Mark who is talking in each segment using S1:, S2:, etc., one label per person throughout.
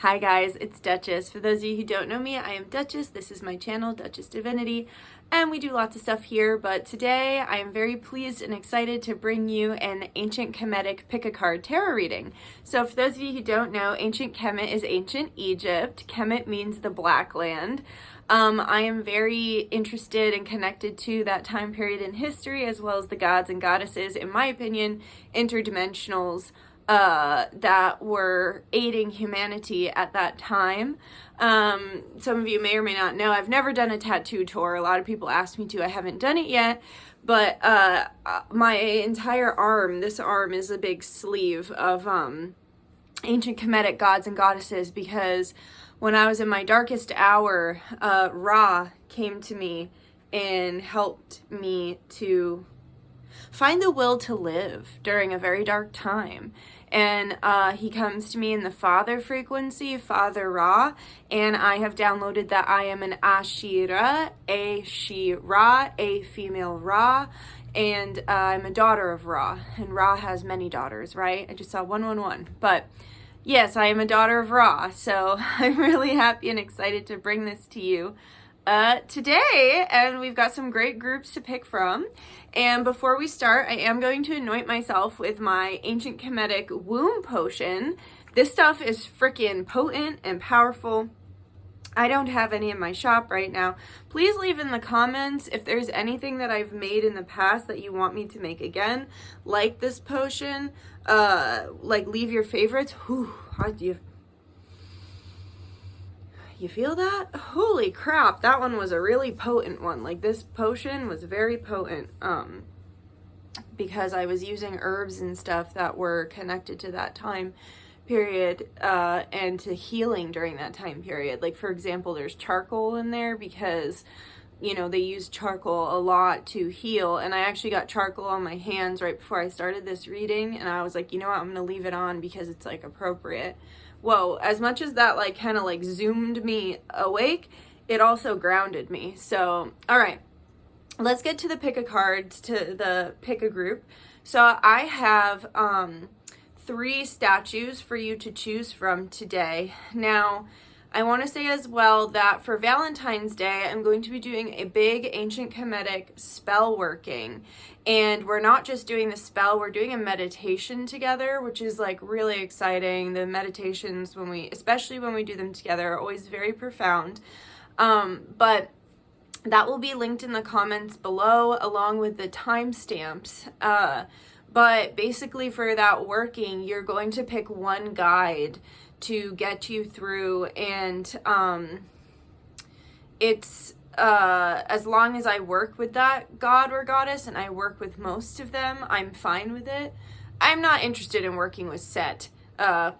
S1: Hi guys, it's Dutchess. For those of you who don't know me, I am Dutchess. This is my channel, Dutchess Divinity, and we do lots of stuff here, but today I am very pleased and excited to bring you an Ancient Kemetic pick-a-card tarot reading. So for those of you who don't know, Ancient Kemet is ancient Egypt. Kemet means the Black Land. I am very interested and connected to that time period in history, as well as the gods and goddesses, in my opinion, interdimensionals, that were aiding humanity at that time. Some of you may or may not know, I've never done a tattoo tour. A lot of people ask me to. I haven't done it yet, but my entire arm, this arm is a big sleeve of ancient Kemetic gods and goddesses, because when I was in my darkest hour, Ra came to me and helped me to find the will to live during a very dark time. And he comes to me in the Father frequency, Father Ra, and I have downloaded that I am an Ashira, a She-Ra, a female Ra, and I'm a daughter of Ra, and Ra has many daughters, right? I just saw 111, but yes, I am a daughter of Ra, so I'm really happy and excited to bring this to you today, and we've got some great groups to pick from. And before we start, I am going to anoint myself with my Ancient Kemetic womb potion. This stuff is freaking potent and powerful. I don't have any in my shop right now. Please leave in the comments if there's anything that I've made in the past that you want me to make again, like this potion. Like, leave your favorites. Whew, you feel that? Holy crap, that one was a really potent one. Like, this potion was very potent, because I was using herbs and stuff that were connected to that time period, and to healing during that time period. Like, for example, there's charcoal in there because, you know, they use charcoal a lot to heal, and I actually got charcoal on my hands right before I started this reading, and I was like, you know what, I'm gonna leave it on because it's, like, appropriate. Whoa, as much as that, like, kind of, like, zoomed me awake, it also grounded me. So, all right, let's get to the pick-a-cards, to the pick-a-group. So I have 3 statues for you to choose from today. Now, I want to say as well that for Valentine's Day, I'm going to be doing a big Ancient Kemetic spell working. And we're not just doing the spell, we're doing a meditation together, which is, like, really exciting. The meditations, especially when we do them together, are always very profound. But that will be linked in the comments below, along with the timestamps. But basically for that working, you're going to pick one guide to get you through, and it's as long as I work with that god or goddess, and I work with most of them, I'm fine with it. I'm not interested in working with Set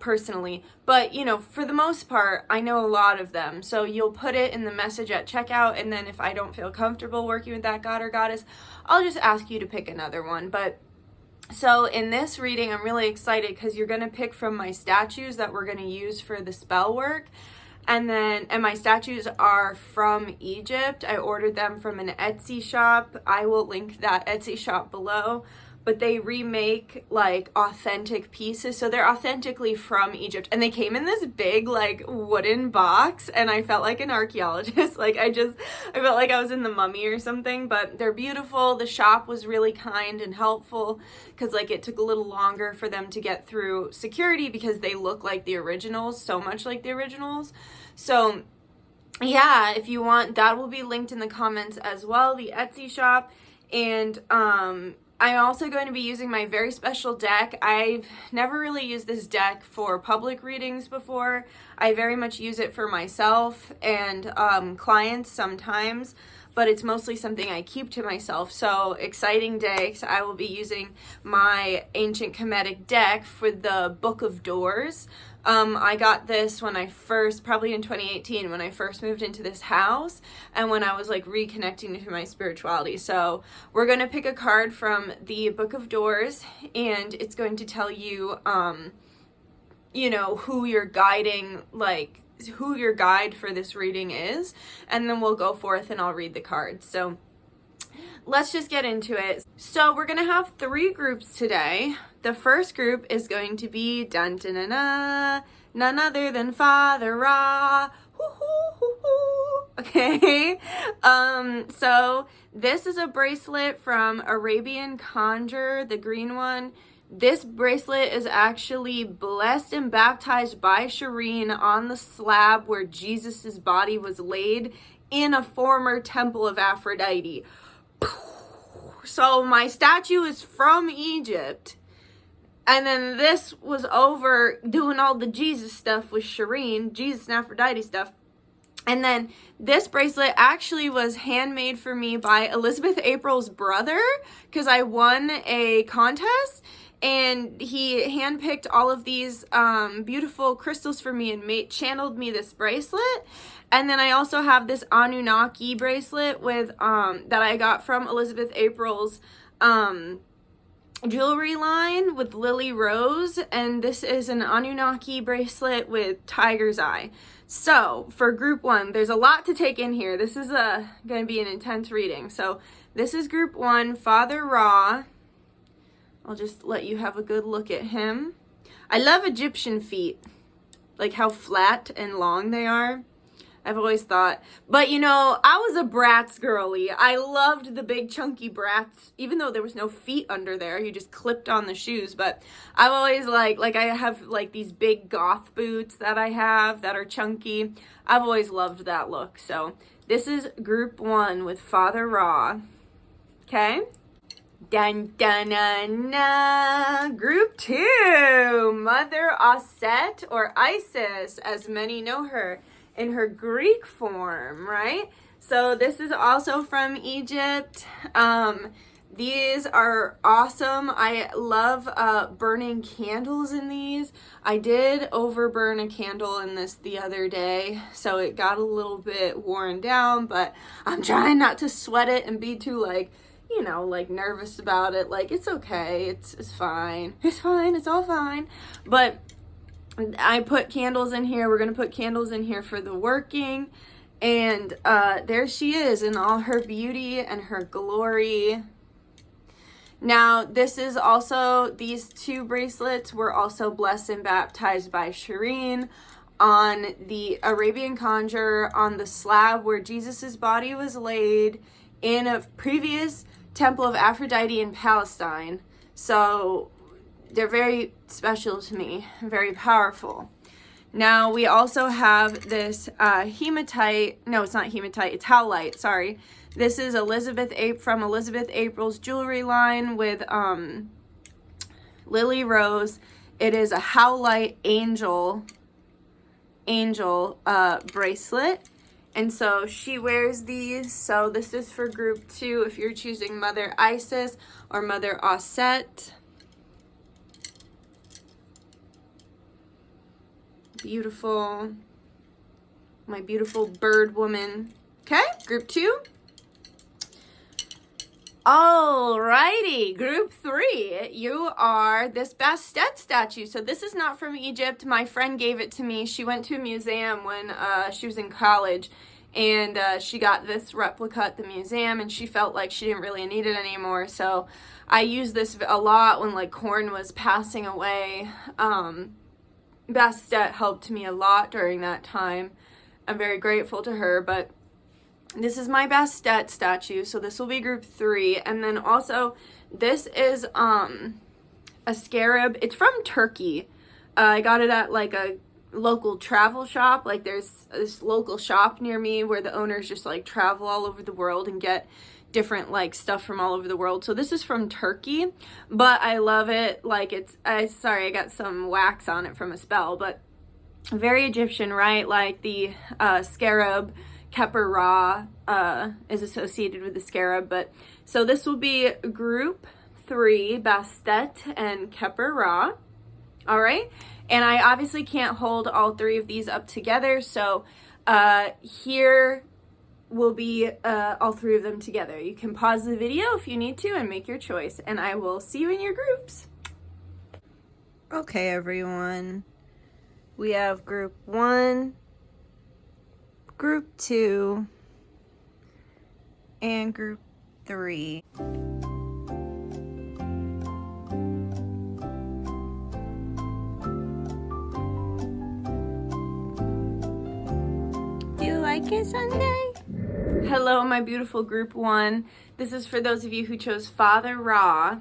S1: personally, but, you know, for the most part, I know a lot of them. So you'll put it in the message at checkout, and then if I don't feel comfortable working with that god or goddess, I'll just ask you to pick another one. But so in this reading, I'm really excited because you're going to pick from my statues that we're going to use for the spell work. And my statues are from Egypt. I ordered them from an Etsy shop. I will link that Etsy shop below. But they remake, like, authentic pieces. So they're authentically from Egypt. And they came in this big, like, wooden box. And I felt like an archaeologist. Like, I felt like I was in the Mummy or something. But they're beautiful. The shop was really kind and helpful, because, like, it took a little longer for them to get through security because they look like the originals, so much like the originals. So yeah, if you want, that will be linked in the comments as well, the Etsy shop. And I'm also going to be using my very special deck. I've never really used this deck for public readings before. I very much use it for myself and clients sometimes, but it's mostly something I keep to myself. So exciting day, because I will be using my Ancient Kemetic deck for the Book of Doors. I got this when I first, probably in 2018, when I first moved into this house, and when I was, like, reconnecting to my spirituality. So we're going to pick a card from the Book of Doors, and it's going to tell you, you know, who you're guiding, like, who your guide for this reading is, and then we'll go forth and I'll read the cards. So let's just get into it. So we're gonna have 3 groups today. The first group is going to be none other than Father Ra. Okay, so this is a bracelet from Arabian Conjure, the green one. This bracelet is actually blessed and baptized by Shireen on the slab where Jesus's body was laid in a former temple of Aphrodite. So my statue is from Egypt. And then this was over doing all the Jesus stuff with Shireen, Jesus and Aphrodite stuff. And then this bracelet actually was handmade for me by Elizabeth April's brother, because I won a contest and he handpicked all of these beautiful crystals for me and channeled me this bracelet. And then I also have this Anunnaki bracelet with that I got from Elizabeth April's jewelry line with Lily Rose, and this is an Anunnaki bracelet with Tiger's Eye. So for group 1, there's a lot to take in here. This is going to be an intense reading. So this is group 1, Father Ra. I'll just let you have a good look at him. I love Egyptian feet, like how flat and long they are. I've always thought, but you know, I was a Bratz girly. I loved the big chunky Bratz, even though there was no feet under there. You just clipped on the shoes. But I've always like I have like these big goth boots that I have that are chunky. I've always loved that look. So this is group 1 with Father Ra. Okay. Dun dun dun dun. Group 2, Mother Aset, or Isis, as many know her in her Greek form, right? So this is also from Egypt. These are awesome. I love burning candles in these. I did overburn a candle in this the other day, so it got a little bit worn down, but I'm trying not to sweat it and be too nervous about it. Like, it's okay. It's fine. It's fine. It's all fine. But I put candles in here. We're going to put candles in here for the working. And there she is in all her beauty and her glory. Now, this is also, these 2 bracelets were also blessed and baptized by Shireen on the Arabian Conjure on the slab where Jesus's body was laid in a previous temple of Aphrodite in Palestine. So they're very special to me, very powerful. Now we also have this hematite. No, it's not hematite. It's howlite. Sorry. This is from Elizabeth April's jewelry line with Lily Rose. It is a howlite angel bracelet. And so she wears these. So this is for group 2 if you're choosing Mother Isis or Mother Aset. Beautiful. My beautiful bird woman. Okay, group 2. Alrighty, group 3. You are this Bastet statue. So this is not from Egypt. My friend gave it to me. She went to a museum when she was in college, and she got this replica at the museum, and she felt like she didn't really need it anymore. So I used this a lot when like Corn was passing away. Bastet helped me a lot during that time. I'm very grateful to her, but this is my Bastet statue, so this will be group 3. And then also, this is a scarab. It's from Turkey. I got it at like a local travel shop. Like there's this local shop near me where the owners just like travel all over the world and get different like stuff from all over the world. So this is from Turkey, but I love it. Like sorry, I got some wax on it from a spell, but very Egyptian, right? Like the scarab, Keper Ra is associated with the scarab. But so this will be group 3, Bastet and Keper Ra. All right. And I obviously can't hold all 3 of these up together. So here will be all 3 of them together. You can pause the video if you need to and make your choice. And I will see you in your groups. Okay, everyone. We have group 1, group 2, and group 3. like it, Sunday? Hello, my beautiful group one. This is for those of you who chose Father Ra,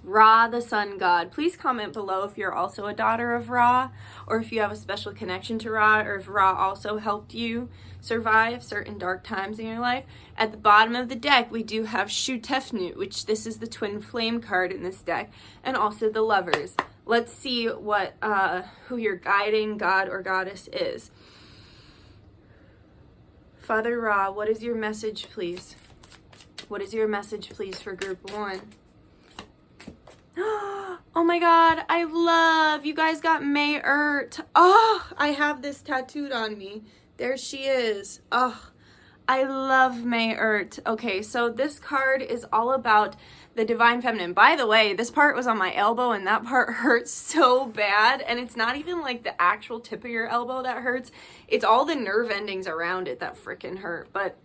S1: Ra, the sun god. Please comment below if you're also a daughter of Ra, or if you have a special connection to Ra, or if Ra also helped you survive certain dark times in your life. At the bottom of the deck, we do have Shutefnut, which this is the twin flame card in this deck, and also the Lovers. Let's see what who your guiding god or goddess is. Father Ra, what is your message, please? What is your message, please, for group one? Oh my god, I love, you guys got Mayurt. Oh, I have this tattooed on me. There she is. Oh, I love Mayurt. Okay, so this card is all about the divine feminine. By the way, this part was on my elbow and that part hurts so bad. And it's not even like the actual tip of your elbow that hurts. It's all the nerve endings around it that freaking hurt. But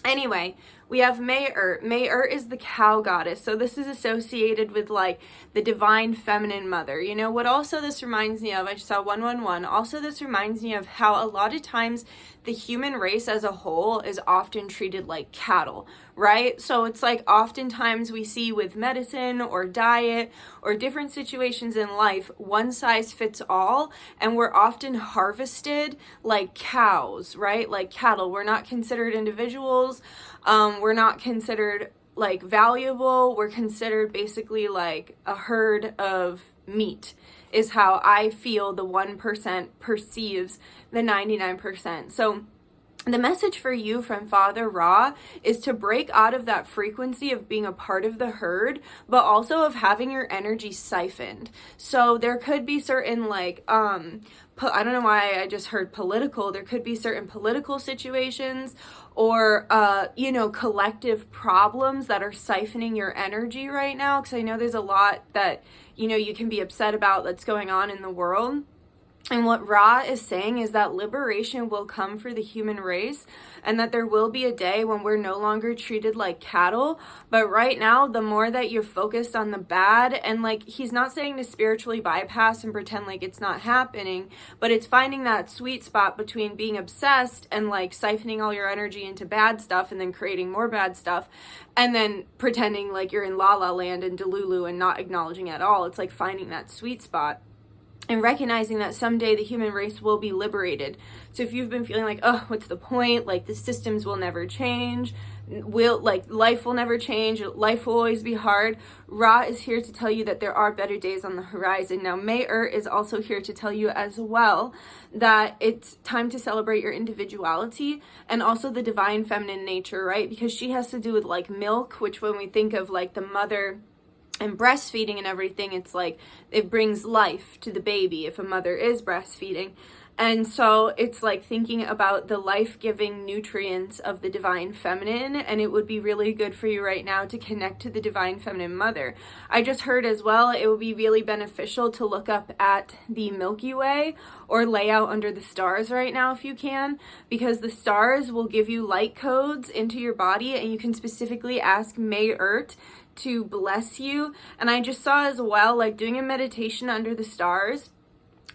S1: anyway, we have Mayurt. Mayurt is the cow goddess. So this is associated with like the divine feminine mother. You know what also this reminds me of? I just saw 111. Also this reminds me of how a lot of times the human race as a whole is often treated like cattle, right? So it's like oftentimes we see with medicine or diet or different situations in life, one size fits all, and we're often harvested like cows, right? Like cattle. We're not considered individuals. We're not considered like valuable. We're considered basically like a herd of meat is how I feel the 1% perceives the 99%. So the message for you from Father Ra is to break out of that frequency of being a part of the herd, but also of having your energy siphoned. So there could be certain like, I don't know why I just heard political. There could be certain political situations or, you know, collective problems that are siphoning your energy right now. Because I know there's a lot that, you know, you can be upset about that's going on in the world. And what Ra is saying is that liberation will come for the human race and that there will be a day when we're no longer treated like cattle. But right now, the more that you're focused on the bad, and like he's not saying to spiritually bypass and pretend like it's not happening, but it's finding that sweet spot between being obsessed and like siphoning all your energy into bad stuff and then creating more bad stuff and then pretending like you're in La La Land and Delulu and not acknowledging at all. It's like finding that sweet spot. And recognizing that someday the human race will be liberated. So if you've been feeling like, oh, what's the point? Like the systems will never change. Life will never change. Life will always be hard. Ra is here to tell you that there are better days on the horizon. Now, Mayurt is also here to tell you as well that it's time to celebrate your individuality and also the divine feminine nature, right? Because she has to do with like milk, which when we think of like the mother and breastfeeding and everything, it's like it brings life to the baby if a mother is breastfeeding. And so it's like thinking about the life-giving nutrients of the divine feminine, and it would be really good for you right now to connect to the divine feminine mother. I just heard as well it would be really beneficial to look up at the Milky Way or lay out under the stars right now if you can, because the stars will give you light codes into your body, and you can specifically ask Mayurt to bless you. And I just saw as well like doing a meditation under the stars,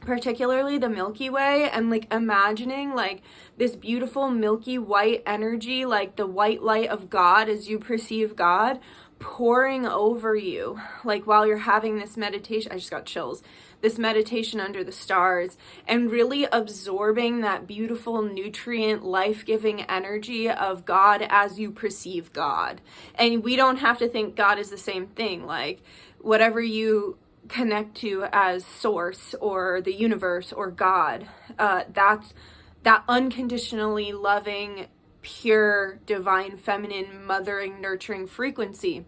S1: particularly the Milky Way, and like imagining like this beautiful milky white energy, like the white light of God as you perceive God, pouring over you like while you're having this meditation. I just got chills. This meditation under the stars, and really absorbing that beautiful nutrient life-giving energy of God as you perceive God. And we don't have to think God is the same thing. Like whatever you connect to as source or the universe or God, that's that unconditionally loving, pure, divine, feminine, mothering, nurturing frequency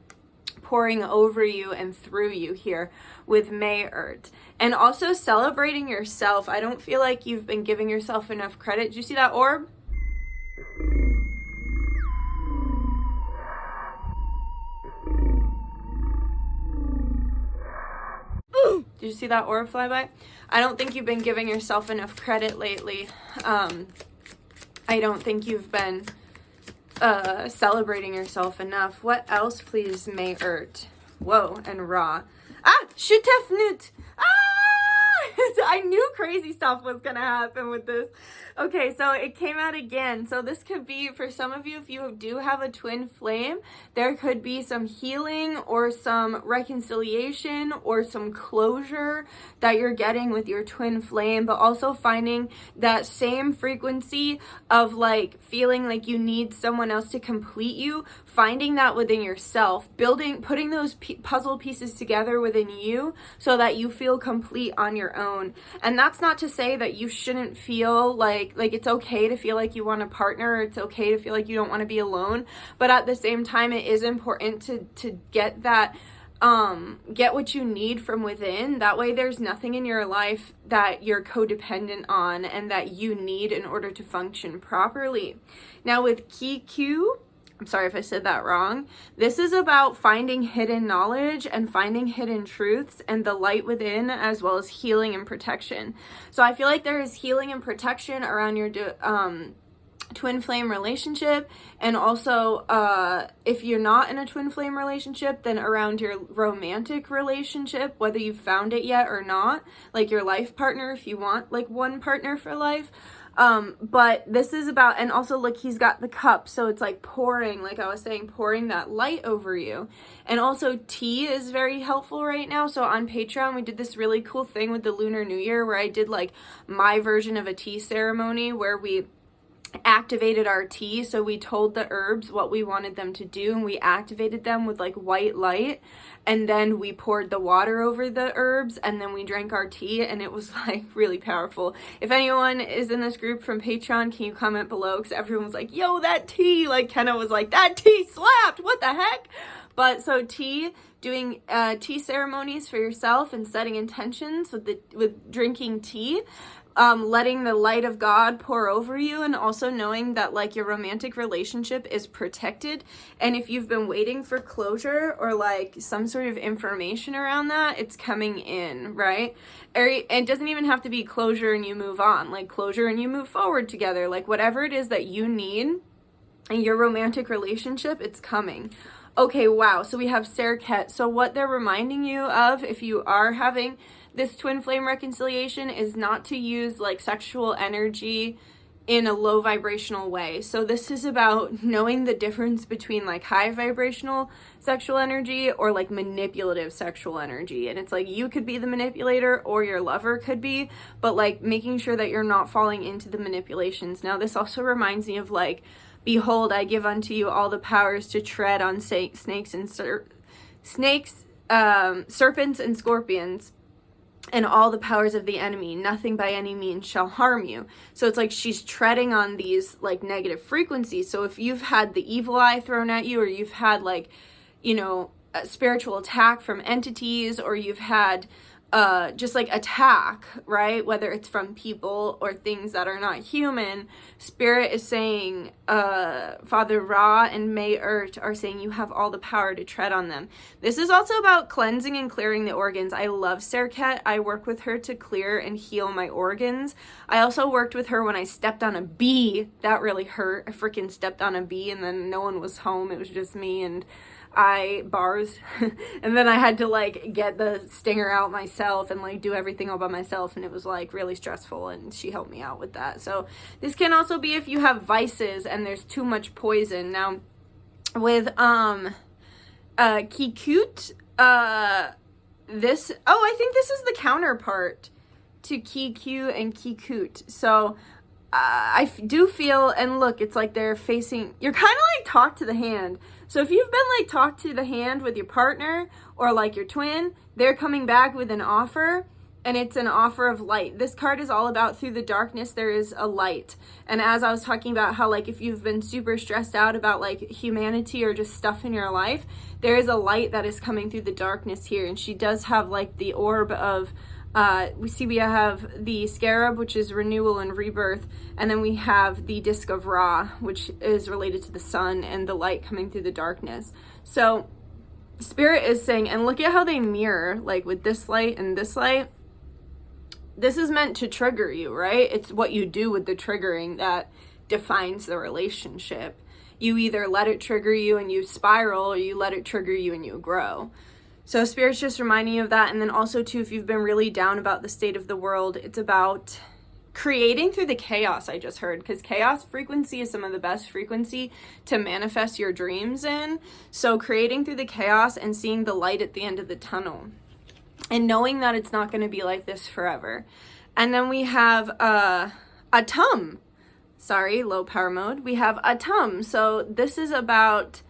S1: pouring over you and through you here with Mayurt. And also celebrating yourself. I don't feel like you've been giving yourself enough credit. Did you see that orb? Did you see that orb fly by? I don't think you've been giving yourself enough credit lately. I don't think you've been celebrating yourself enough. What else, please, Mayurt? Whoa, and Ra. Ah, Shutefnut. Ah, I knew crazy stuff was gonna happen with this. Okay, so it came out again. So this could be, for some of you, if you do have a twin flame, there could be some healing or some reconciliation or some closure that you're getting with your twin flame, but also finding that same frequency of like feeling like you need someone else to complete you, finding that within yourself, putting those puzzle pieces together within you so that you feel complete on your own. And that's not to say that you shouldn't feel like it's okay to feel like you want a partner, or it's okay to feel like you don't want to be alone, but at the same time it is important to get that get what you need from within. That way there's nothing in your life that you're codependent on and that you need in order to function properly. Now with Kiku, I'm sorry if I said that wrong, this is about finding hidden knowledge and finding hidden truths and the light within, as well as healing and protection. So I feel like there is healing and protection around your twin flame relationship, and also if you're not in a twin flame relationship, then around your romantic relationship, whether you've found it yet or not, like your life partner, if you want like one partner for life. But this is about, and also look, he's got the cup, so it's like pouring, like I was saying, pouring that light over you. And also tea is very helpful right now. So on Patreon we did this really cool thing with the Lunar New Year where I did like my version of a tea ceremony where we activated our tea. So we told the herbs what we wanted them to do, and we activated them with like white light, and then we poured the water over the herbs, and then we drank our tea, and it was like really powerful. If anyone is in this group from Patreon, can you comment below, because everyone was like, yo, that tea, like Kenna was like, that tea slapped, what the heck. But so tea, doing tea ceremonies for yourself and setting intentions with drinking tea, letting the light of God pour over you, and also knowing that like your romantic relationship is protected. And if you've been waiting for closure or like some sort of information around that, it's coming in, right? Or it doesn't even have to be closure and you move on, like closure and you move forward together, like whatever it is that you need in your romantic relationship, it's coming. Okay, wow. So we have Serket. So what they're reminding you of, if you are having this twin flame reconciliation, is not to use like sexual energy in a low vibrational way. So this is about knowing the difference between like high vibrational sexual energy or like manipulative sexual energy. And it's like you could be the manipulator or your lover could be, but like making sure that you're not falling into the manipulations. Now this also reminds me of like, behold, I give unto you all the powers to tread on serpents and scorpions, and all the powers of the enemy. Nothing by any means shall harm you. So it's like she's treading on these like negative frequencies. So if you've had the evil eye thrown at you, or you've had like, you know, a spiritual attack from entities, or you've had just like attack, right? Whether it's from people or things that are not human, Spirit is saying, Father Ra and May Ert are saying you have all the power to tread on them. This is also about cleansing and clearing the organs. I love Serket. I work with her to clear and heal my organs. I also worked with her when I stepped on a bee. That really hurt. I freaking stepped on a bee and then no one was home. It was just me and bars and then I had to like get the stinger out myself and like do everything all by myself, and it was like really stressful, and she helped me out with that. So this can also be if you have vices and there's too much poison. Now with Kikut, this, I think this is the counterpart to Kiku and Kikut. So I do feel, and look, it's like they're facing, you're kind of like talk to the hand. So if you've been like talk to the hand with your partner or like your twin, they're coming back with an offer, and it's an offer of light. This card is all about through the darkness there is a light. And as I was talking about how like if you've been super stressed out about like humanity or just stuff in your life, there is a light that is coming through the darkness here. And she does have like the orb of we have the scarab, which is renewal and rebirth, and then we have the disc of Ra, which is related to the sun and the light coming through the darkness. So Spirit is saying, and look at how they mirror, like with this light and this light. This is meant to trigger you, right? It's what you do with the triggering that defines the relationship. You either let it trigger you and you spiral, or you let it trigger you and you grow. So Spirit's just reminding you of that. And then also too, if you've been really down about the state of the world, it's about creating through the chaos, I just heard, because chaos frequency is some of the best frequency to manifest your dreams in. So creating through the chaos and seeing the light at the end of the tunnel and knowing that it's not going to be like this forever. And then we have Atum. Sorry, low power mode. We have Atum. So this is about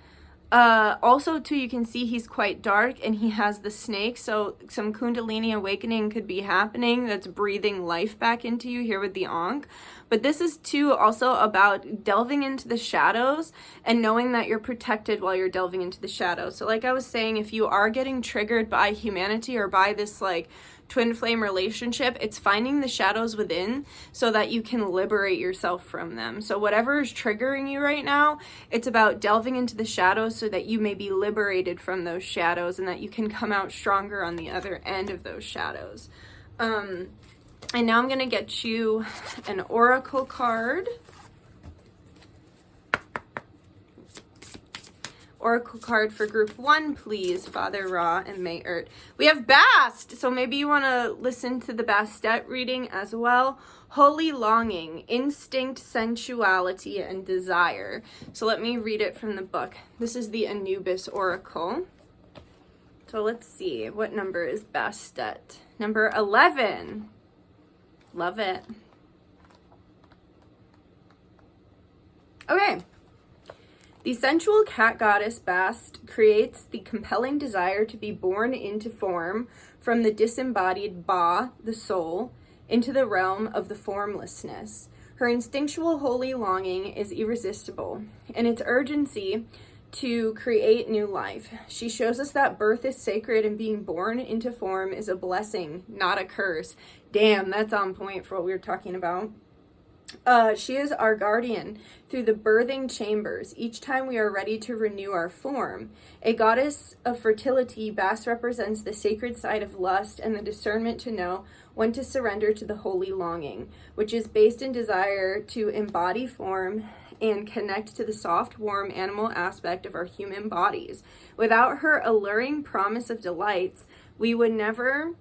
S1: also too, you can see he's quite dark and he has the snake, so some Kundalini awakening could be happening that's breathing life back into you here with the Ankh. But this is too also about delving into the shadows and knowing that you're protected while you're delving into the shadows. So like I was saying, if you are getting triggered by humanity or by this like twin flame relationship, it's finding the shadows within so that you can liberate yourself from them. So whatever is triggering you right now, it's about delving into the shadows so that you may be liberated from those shadows and that you can come out stronger on the other end of those shadows. And now I'm going to get you an oracle card. Oracle card for group 1, please, Father Ra and Mayurt. We have Bast, so maybe you want to listen to the Bastet reading as well. Holy longing, instinct, sensuality, and desire. So let me read it from the book. This is the Anubis Oracle. So let's see, what number is Bastet? Number 11. Love it. Okay. The sensual cat goddess Bast creates the compelling desire to be born into form from the disembodied Ba, the soul, into the realm of the formlessness. Her instinctual holy longing is irresistible, and its urgency to create new life. She shows us that birth is sacred and being born into form is a blessing, not a curse. Damn, that's on point for what we were talking about. She is our guardian through the birthing chambers each time we are ready to renew our form. A goddess of fertility, Bast represents the sacred side of lust and the discernment to know when to surrender to the holy longing, which is based in desire to embody form and connect to the soft, warm animal aspect of our human bodies. Without her alluring promise of delights, we would never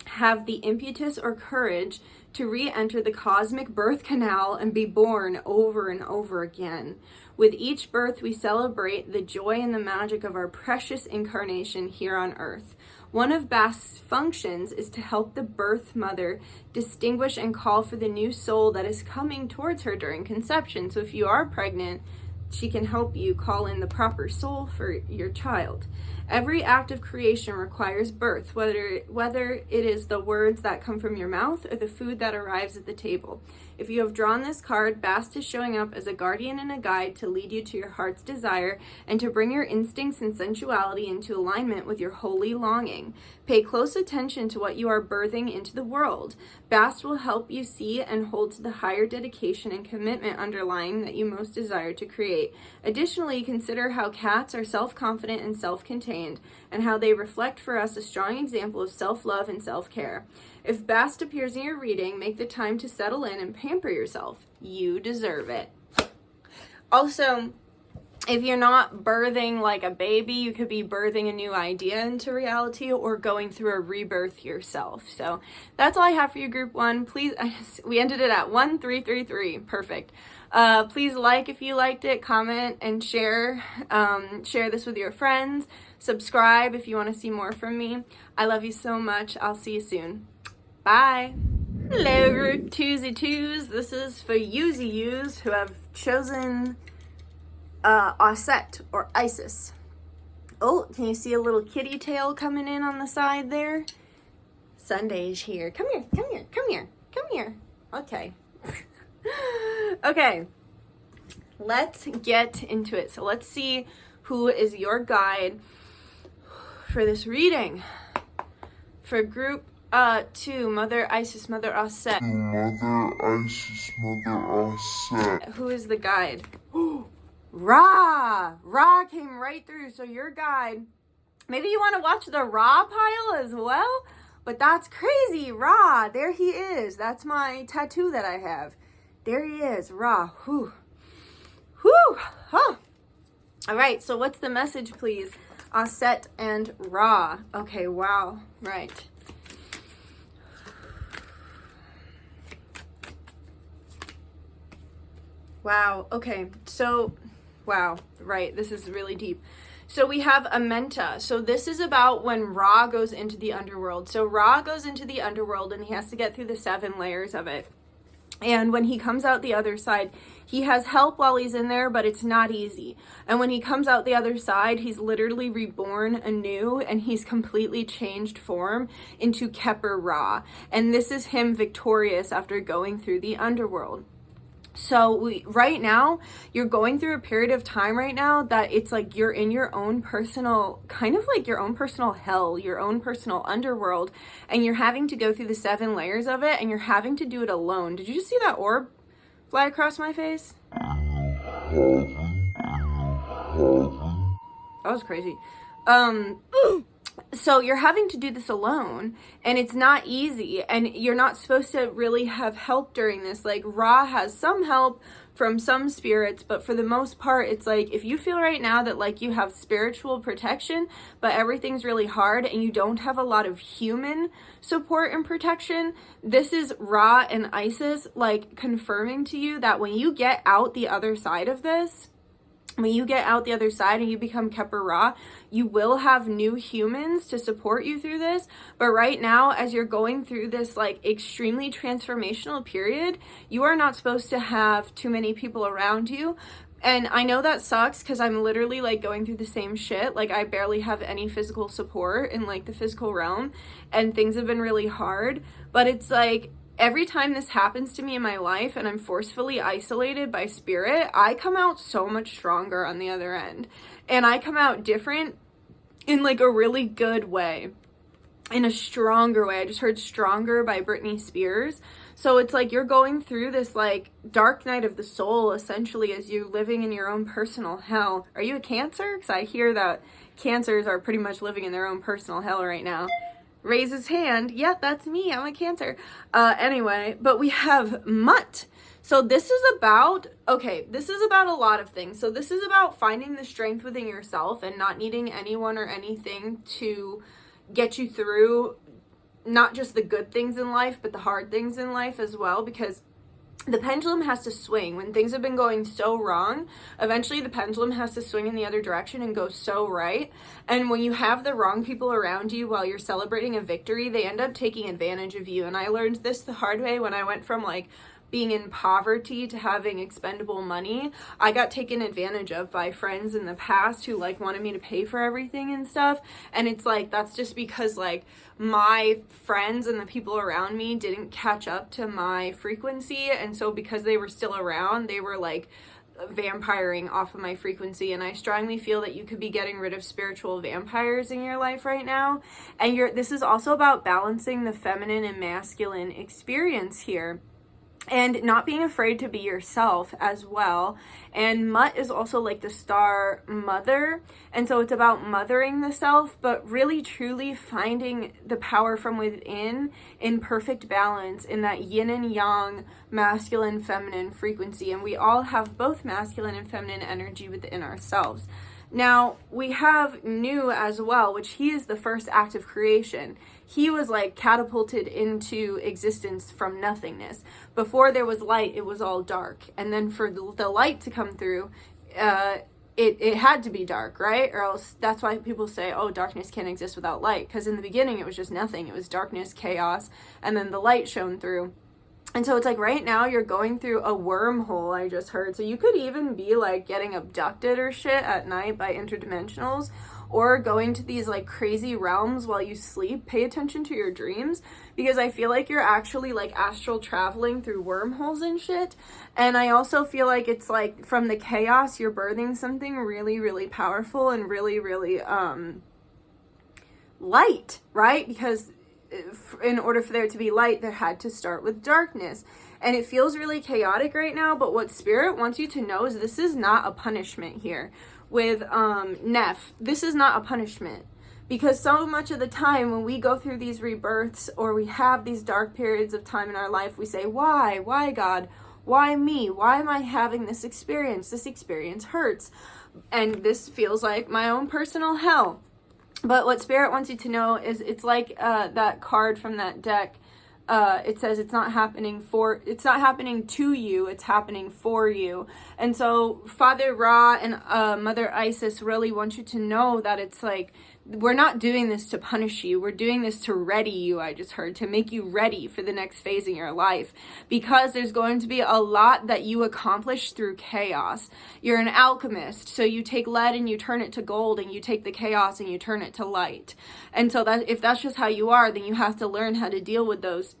S1: have the impetus or courage to re-enter the cosmic birth canal and be born over and over again. With each birth, we celebrate the joy and the magic of our precious incarnation here on earth. One of Bast's functions is to help the birth mother distinguish and call for the new soul that is coming towards her during conception. So if you are pregnant, she can help you call in the proper soul for your child. Every act of creation requires birth, whether it is the words that come from your mouth or the food that arrives at the table. If you have drawn this card, Bast is showing up as a guardian and a guide to lead you to your heart's desire and to bring your instincts and sensuality into alignment with your holy longing. Pay close attention to what you are birthing into the world. Bast will help you see and hold to the higher dedication and commitment underlying that you most desire to create. Additionally, consider how cats are self-confident and self-contained, and how they reflect for us a strong example of self-love and self-care. If Bast appears in your reading, make the time to settle in and pamper yourself. You deserve it. Also, if you're not birthing like a baby, you could be birthing a new idea into reality or going through a rebirth yourself. So that's all I have for you, group 1. Please, we ended it at 1333. Perfect. Please like if you liked it, comment and share. Share this with your friends. Subscribe if you want to see more from me. I love you so much. I'll see you soon. Bye. Hello, group 2s. This is for yous who have chosen Aset or Isis. Oh, can you see a little kitty tail coming in on the side there? Sunday's here. Come here. Okay. Okay. Let's get into it. So let's see who is your guide for this reading. For group 2, Mother Isis, Mother Aset. Who is the guide? Ra came right through. So your guide, maybe you want to watch the Ra pile as well, but that's crazy. Ra, there he is. That's my tattoo that I have. There he is, Ra. Whew. Huh. All right, so what's the message, please? Set and Ra. Okay, wow. Right. Wow. Okay. So, wow. Right. This is really deep. So we have Amenta. So this is about when Ra goes into the underworld. So Ra goes into the underworld and he has to get through the 7 layers of it. And when he comes out the other side, he has help while he's in there, but it's not easy. And when he comes out the other side, he's literally reborn anew, and he's completely changed form into Keper Ra. And this is him victorious after going through the underworld. So right now, you're going through a period of time right now that it's like you're in your own personal, kind of like your own personal hell, your own personal underworld, and you're having to go through the 7 layers of it, and you're having to do it alone. Did you just see that orb fly across my face? That was crazy. So you're having to do this alone, and it's not easy, and you're not supposed to really have help during this. Like, Ra has some help from some spirits, but for the most part, it's like, if you feel right now that like you have spiritual protection, but everything's really hard and you don't have a lot of human support and protection, this is Ra and Isis like confirming to you that when you get out the other side of this, when you get out the other side and you become Keper Ra, you will have new humans to support you through this. But right now, as you're going through this like extremely transformational period, you are not supposed to have too many people around you. And I know that sucks because I'm literally like going through the same shit. Like, I barely have any physical support in like the physical realm, and things have been really hard. But it's like, every time this happens to me in my life and I'm forcefully isolated by spirit, I come out so much stronger on the other end. And I come out different in like a really good way, in a stronger way. I just heard Stronger by Britney Spears. So it's like you're going through this like dark night of the soul, essentially, as you're living in your own personal hell. Are you a Cancer? Because I hear that Cancers are pretty much living in their own personal hell right now. Raise his hand. Yeah, that's me. I'm a Cancer. Anyway, but we have Mutt. So this is about, this is about a lot of things. So this is about finding the strength within yourself and not needing anyone or anything to get you through not just the good things in life, but the hard things in life as well, because the pendulum has to swing. When things have been going so wrong, eventually the pendulum has to swing in the other direction and go so right. And when you have the wrong people around you while you're celebrating a victory, they end up taking advantage of you. And I learned this the hard way when I went from like being in poverty to having expendable money. I got taken advantage of by friends in the past who like wanted me to pay for everything and stuff. And it's like, that's just because like my friends and the people around me didn't catch up to my frequency. And so because they were still around, they were like vampiring off of my frequency. And I strongly feel that you could be getting rid of spiritual vampires in your life right now. And this is also about balancing the feminine and masculine experience here, and not being afraid to be yourself as well. And Mutt is also like the star mother, and so it's about mothering the self, but really truly finding the power from within in perfect balance in that yin and yang, masculine, feminine frequency. And we all have both masculine and feminine energy within ourselves. Now, we have Nu as well, which he is the first act of creation. He was like catapulted into existence from nothingness. Before there was light, it was all dark. And then for the light to come through, it had to be dark, right? Or else that's why people say, oh, darkness can't exist without light. Because in the beginning, it was just nothing. It was darkness, chaos, and then the light shone through. And so it's like right now you're going through a wormhole, I just heard. So you could even be like getting abducted or shit at night by interdimensionals, or going to these like crazy realms while you sleep. Pay attention to your dreams, because I feel like you're actually like astral traveling through wormholes and shit. And I also feel like it's like from the chaos, you're birthing something really, really powerful and really, really light, right? Because in order for there to be light, there had to start with darkness. And it feels really chaotic right now, but what Spirit wants you to know is this is not a punishment here. With Neff, this is not a punishment. Because so much of the time when we go through these rebirths, or we have these dark periods of time in our life, we say, why God? Why me? Why am I having this experience? This experience hurts. and this feels like my own personal hell. But what Spirit wants you to know is it's like that card from that deck. It says it's not happening to you, it's happening for you. And so Father Ra and Mother Isis really want you to know that it's like, we're not doing this to punish you. We're doing this to ready you, I just heard, to make you ready for the next phase in your life. Because there's going to be a lot that you accomplish through chaos. You're an alchemist, so you take lead and you turn it to gold, and you take the chaos and you turn it to light. And so that if that's just how you are, then you have to learn how to deal with those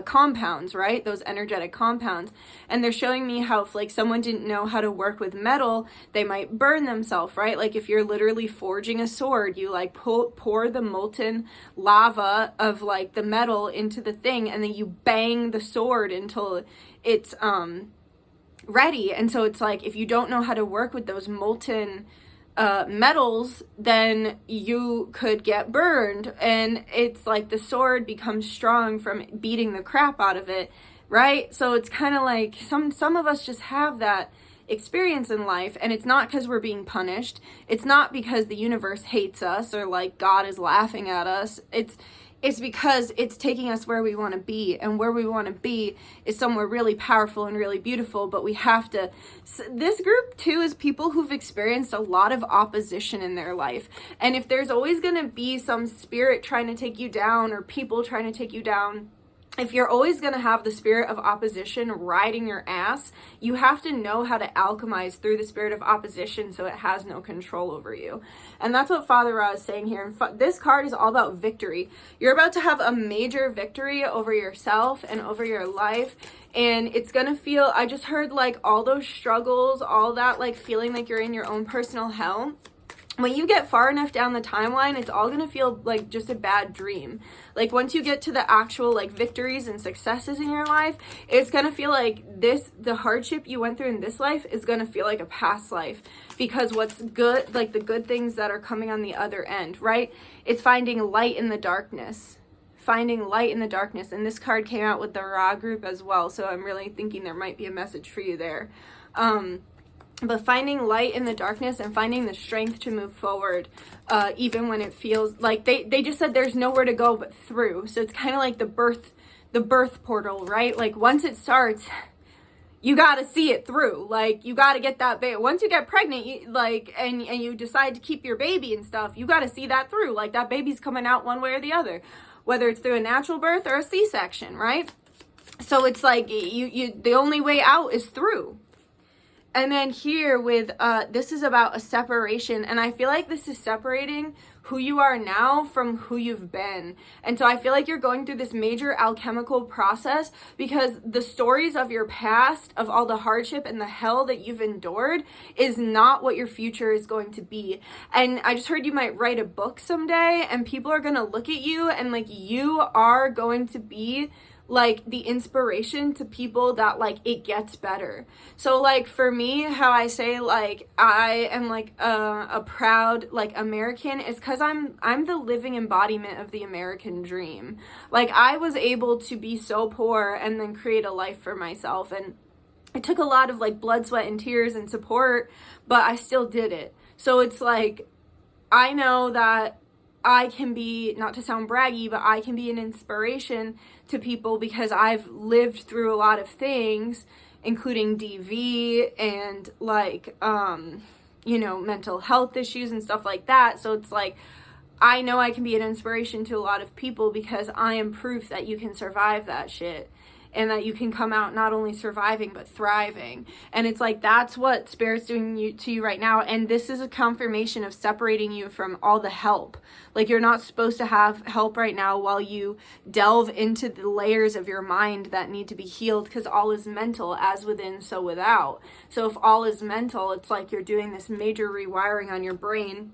S1: compounds, right? Those energetic compounds. And they're showing me how if like someone didn't know how to work with metal, they might burn themselves, right? Like if you're literally forging a sword, you like pour the molten lava of like the metal into the thing, and then you bang the sword until it's ready. And so it's like, if you don't know how to work with those molten metals, then you could get burned, and it's like the sword becomes strong from beating the crap out of it, right? So it's kind of like some of us just have that experience in life, and it's not because we're being punished. It's not because the universe hates us or like God is laughing at us. It's because it's taking us where we want to be, and where we want to be is somewhere really powerful and really beautiful, but we have to... This group, too, is people who've experienced a lot of opposition in their life, and if there's always going to be some spirit trying to take you down, or people trying to take you down, if you're always going to have the spirit of opposition riding your ass, you have to know how to alchemize through the spirit of opposition so it has no control over you. And that's what Father Ra is saying here. And this card is all about victory. You're about to have a major victory over yourself and over your life. And it's going to feel, I just heard like all those struggles, all that like feeling like you're in your own personal hell. When you get far enough down the timeline, it's all going to feel like just a bad dream. Like once you get to the actual like victories and successes in your life, it's going to feel like the hardship you went through in this life is going to feel like a past life, because what's good, like the good things that are coming on the other end, right? It's finding light in the darkness. Finding light in the darkness. And this card came out with the Ra group as well. So I'm really thinking there might be a message for you there. But finding light in the darkness and finding the strength to move forward, even when it feels like they just said there's nowhere to go but through. So it's kind of like the birth portal, right? Like once it starts, you got to see it through. Like you got to get that baby. Once you get pregnant, and you decide to keep your baby and stuff, you got to see that through. Like that baby's coming out one way or the other, whether it's through a natural birth or a C-section, right? So it's like the only way out is through. And then here with, this is about a separation, and I feel like this is separating who you are now from who you've been. And so I feel like you're going through this major alchemical process, because the stories of your past, of all the hardship and the hell that you've endured, is not what your future is going to be. And I just heard you might write a book someday, and people are going to look at you, and like you are going to be like the inspiration to people that like it gets better. So like for me, how I say like I am like a proud like American is because I'm the living embodiment of the American dream. Like I was able to be so poor and then create a life for myself, and it took a lot of like blood, sweat, and tears and support, but I still did it. So it's like I know that I can be, not to sound braggy, but I can be an inspiration to people because I've lived through a lot of things, including DV and like, mental health issues and stuff like that. So it's like, I know I can be an inspiration to a lot of people because I am proof that you can survive that shit. And that you can come out not only surviving, but thriving. And it's like, that's what Spirit's doing to you right now. And this is a confirmation of separating you from all the help. Like, you're not supposed to have help right now while you delve into the layers of your mind that need to be healed, because all is mental, as within, so without. So if all is mental, it's like you're doing this major rewiring on your brain,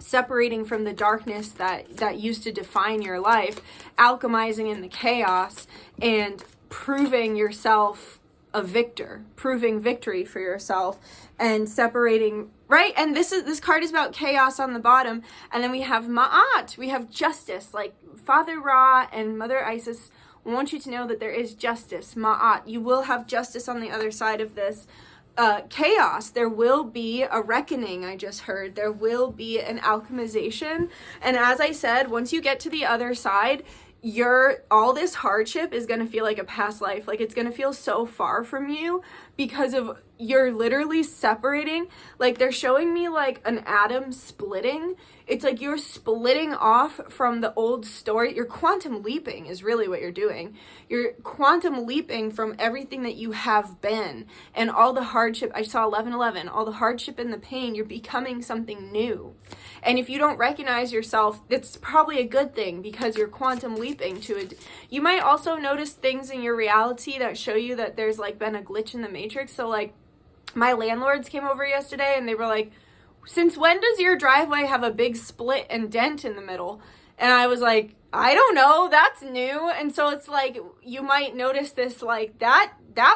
S1: separating from the darkness that used to define your life, alchemizing in the chaos, and proving yourself a victor, proving victory for yourself, and separating, right? And this card is about chaos on the bottom, and then we have Ma'at, we have justice. Like Father Ra and Mother Isis want you to know that there is justice, Ma'at. You will have justice on the other side of this. chaos. There will be a reckoning, I just heard. There will be an alchemization. And as I said, once you get to the other side, all this hardship is going to feel like a past life. Like, it's going to feel so far from you because of you're literally separating. Like, they're showing me like an atom splitting. It's like you're splitting off from the old story. You're quantum leaping is really what you're doing. You're quantum leaping from everything that you have been and all the hardship. I saw 11:11, all the hardship and the pain. You're becoming something new. And if you don't recognize yourself, it's probably a good thing because you're quantum leaping to it. You might also notice things in your reality that show you that there's like been a glitch in the matrix. So like my landlords came over yesterday and they were like, since when does your driveway have a big split and dent in the middle? And I was like, I don't know, that's new. And so it's like, you might notice this, like that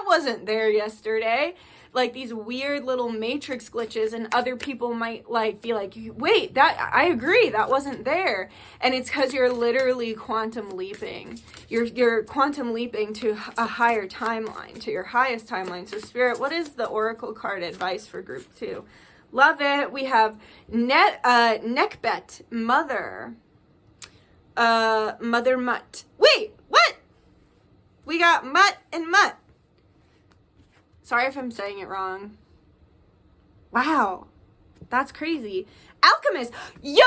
S1: wasn't there yesterday. Like these weird little matrix glitches, and other people might like be like, wait, that I agree, that wasn't there. And it's because you're literally quantum leaping. You're quantum leaping to a higher timeline, to your highest timeline. So Spirit, what is the Oracle card advice for group 2? Love it. We have Neckbet, Mother Mutt. Wait, what? We got Mutt and Mutt. Sorry if I'm saying it wrong. Wow, that's crazy. Alchemist. Yo,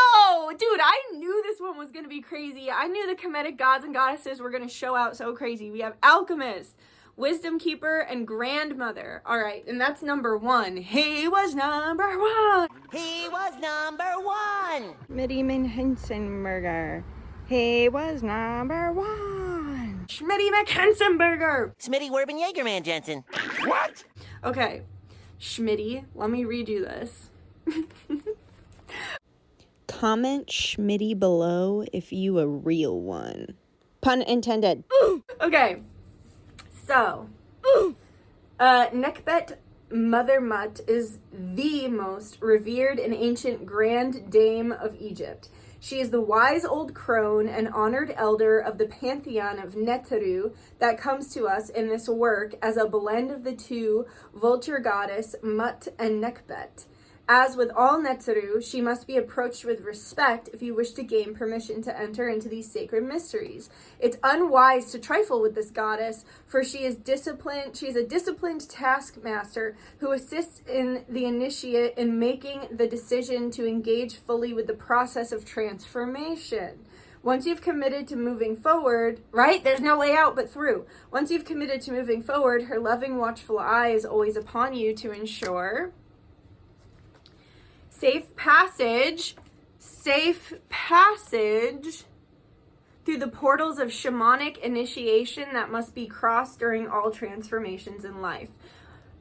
S1: dude, I knew this one was going to be crazy. I knew the Kemetic gods and goddesses were going to show out so crazy. We have Alchemist, Wisdom Keeper, and Grandmother. All right, and that's number 1. He was number 1.
S2: He was number 1.
S3: Schmitty Hinsenberger. He was number 1.
S1: Schmitty McHensenberger.
S2: Smitty Werben Jaegerman Jensen.
S4: What?
S1: Okay, Schmitty, let me redo this.
S3: Comment Schmitty below if you a real one. Pun intended.
S1: Okay, so, Neckbet Mother Mutt is the most revered and ancient Grand Dame of Egypt. She is the wise old crone and honored elder of the pantheon of Neteru that comes to us in this work as a blend of the two vulture goddess Mut and Neckbet. As with all Neteru, she must be approached with respect if you wish to gain permission to enter into these sacred mysteries. It's unwise to trifle with this goddess, for she is disciplined. She is a disciplined taskmaster who assists in the initiate in making the decision to engage fully with the process of transformation. Once you've committed to moving forward, right? There's no way out but through. Once you've committed to moving forward, her loving, watchful eye is always upon you to ensure safe passage through the portals of shamanic initiation that must be crossed during all transformations in life.